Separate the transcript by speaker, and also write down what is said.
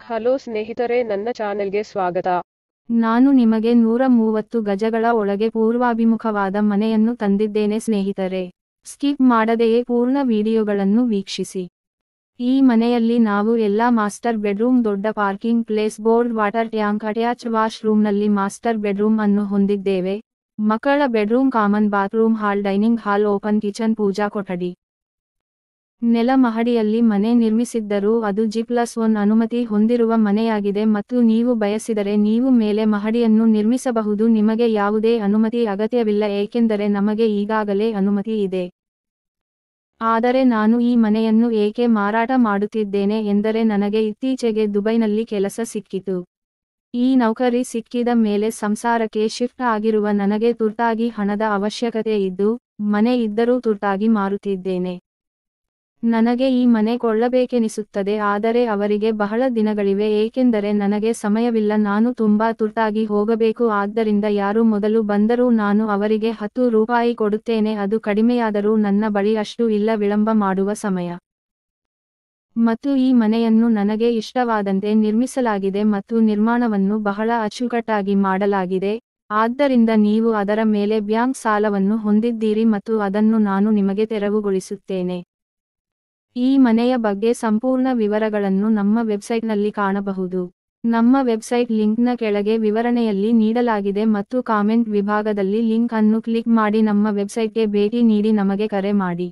Speaker 1: Hello ಸ್ನೇಹಿತರೆ, ನನ್ನ ಚಾನೆಲ್ಗೆ ಸ್ವಾಗತ.
Speaker 2: ನಾನು ನಿಮಗೆ 130 ಗಜಗಳ ಒಳಗೆ ಪೂರ್ವಾಭಿಮುಖವಾದ ಮನೆಯನ್ನು ತಂದಿದ್ದೇನೆ ಸ್ನೇಹಿತರೆ. ಸ್ಕಿಪ್ ಮಾಡದೆಯೇ ಪೂರ್ಣ ವಿಡಿಯೋಗಳನ್ನು ವೀಕ್ಷಿಸಿ. ಈ ಮನೆಯಲ್ಲಿ ನಾವು ಎಲ್ಲಾ ಮಾಸ್ಟರ್ ಬೆಡ್ರೂಮ್, ದೊಡ್ಡ parking place, board water tank, attach wash ರೂಮ್ನಲ್ಲಿ ಮಾಸ್ಟರ್ ಬೆಡ್ರೂಮ್ ಅನ್ನು ಹೊಂದಿದ್ದೇವೆ. ಮಕ್ಕಳ bedroom, common bathroom, hall, dining hall, open kitchen, ಪೂಜಾ ಕೊಠಡಿ. ನೆಲ ಮಹಡಿಯಲ್ಲಿ ಮನೆ ನಿರ್ಮಿಸಿದ್ದರೂ ಅದು G+1 ಅನುಮತಿ ಹೊಂದಿರುವ ಮನೆಯಾಗಿದೆ ಮತ್ತು ನೀವು ಬಯಸಿದರೆ ನೀವು ಮೇಲೆ ಮಹಡಿಯನ್ನು ನಿರ್ಮಿಸಬಹುದು. ನಿಮಗೆ ಯಾವುದೇ ಅನುಮತಿ ಅಗತ್ಯವಿಲ್ಲ ಏಕೆಂದರೆ ನಮಗೆ ಈಗಾಗಲೇ ಅನುಮತಿ ಇದೆ. ಆದರೆ ನಾನು ಈ ಮನೆಯನ್ನು ಏಕೆ ಮಾರಾಟ ಮಾಡುತ್ತಿದ್ದೇನೆ ಎಂದರೆ ನನಗೆ ಇತ್ತೀಚೆಗೆ ದುಬೈನಲ್ಲಿ ಕೆಲಸ ಸಿಕ್ಕಿತು. ಈ ನೌಕರಿ ಸಿಕ್ಕಿದ ಮೇಲೆ ಸಂಸಾರಕ್ಕೆ ಶಿಫ್ಟ್ ಆಗಿರುವ ನನಗೆ ತುರ್ತಾಗಿ ಹಣದ ಅವಶ್ಯಕತೆ ಇದ್ದು, ಮನೆ ಇದ್ದರೂ ತುರ್ತಾಗಿ ಮಾರುತ್ತಿದ್ದೇನೆ. ನನಗೆ ಈ ಮನೆ ಕೊಳ್ಳಬೇಕೆನಿಸುತ್ತದೆ, ಆದರೆ ಅವರಿಗೆ ಬಹಳ ದಿನಗಳಿವೆ ಏಕೆಂದರೆ ನನಗೆ ಸಮಯವಿಲ್ಲ. ನಾನು ತುಂಬಾ ತುರ್ತಾಗಿ ಹೋಗಬೇಕು. ಆದ್ದರಿಂದ ಯಾರು ಮೊದಲು ಬಂದರೂ ನಾನು ಅವರಿಗೆ ₹10 ಕೊಡುತ್ತೇನೆ. ಅದು ಕಡಿಮೆಯಾದರೂ ನನ್ನ ಬಳಿ ಅಷ್ಟು ಇಲ್ಲ ವಿಳಂಬ ಮಾಡುವ ಸಮಯ. ಮತ್ತು ಈ ಮನೆಯನ್ನು ನನಗೆ ಇಷ್ಟವಾದಂತೆ ನಿರ್ಮಿಸಲಾಗಿದೆ ಮತ್ತು ನಿರ್ಮಾಣವನ್ನು ಬಹಳ ಅಚ್ಚುಕಟ್ಟಾಗಿ ಮಾಡಲಾಗಿದೆ. ಆದ್ದರಿಂದ ನೀವು ಅದರ ಮೇಲೆ ಬ್ಯಾಂಕ್ ಸಾಲವನ್ನು ಹೊಂದಿದ್ದೀರಿ ಮತ್ತು ಅದನ್ನು ನಾನು ನಿಮಗೆ ತೆರವುಗೊಳಿಸುತ್ತೇನೆ. ಈ ಮನೆಯ ಬಗ್ಗೆ ಸಂಪೂರ್ಣ ವಿವರಗಳನ್ನು ನಮ್ಮ ವೆಬ್ಸೈಟ್ನಲ್ಲಿ ಕಾಣಬಹುದು. ನಮ್ಮ ವೆಬ್ಸೈಟ್ ಲಿಂಕ್ನ ಕೆಳಗೆ ವಿವರಣೆಯಲ್ಲಿ ನೀಡಲಾಗಿದೆ ಮತ್ತು ಕಾಮೆಂಟ್ ವಿಭಾಗದಲ್ಲಿ ಲಿಂಕ್ ಅನ್ನು ಕ್ಲಿಕ್ ಮಾಡಿ ನಮ್ಮ ವೆಬ್ಸೈಟ್ಗೆ ಭೇಟಿ ನೀಡಿ ನಮಗೆ ಕರೆ ಮಾಡಿ.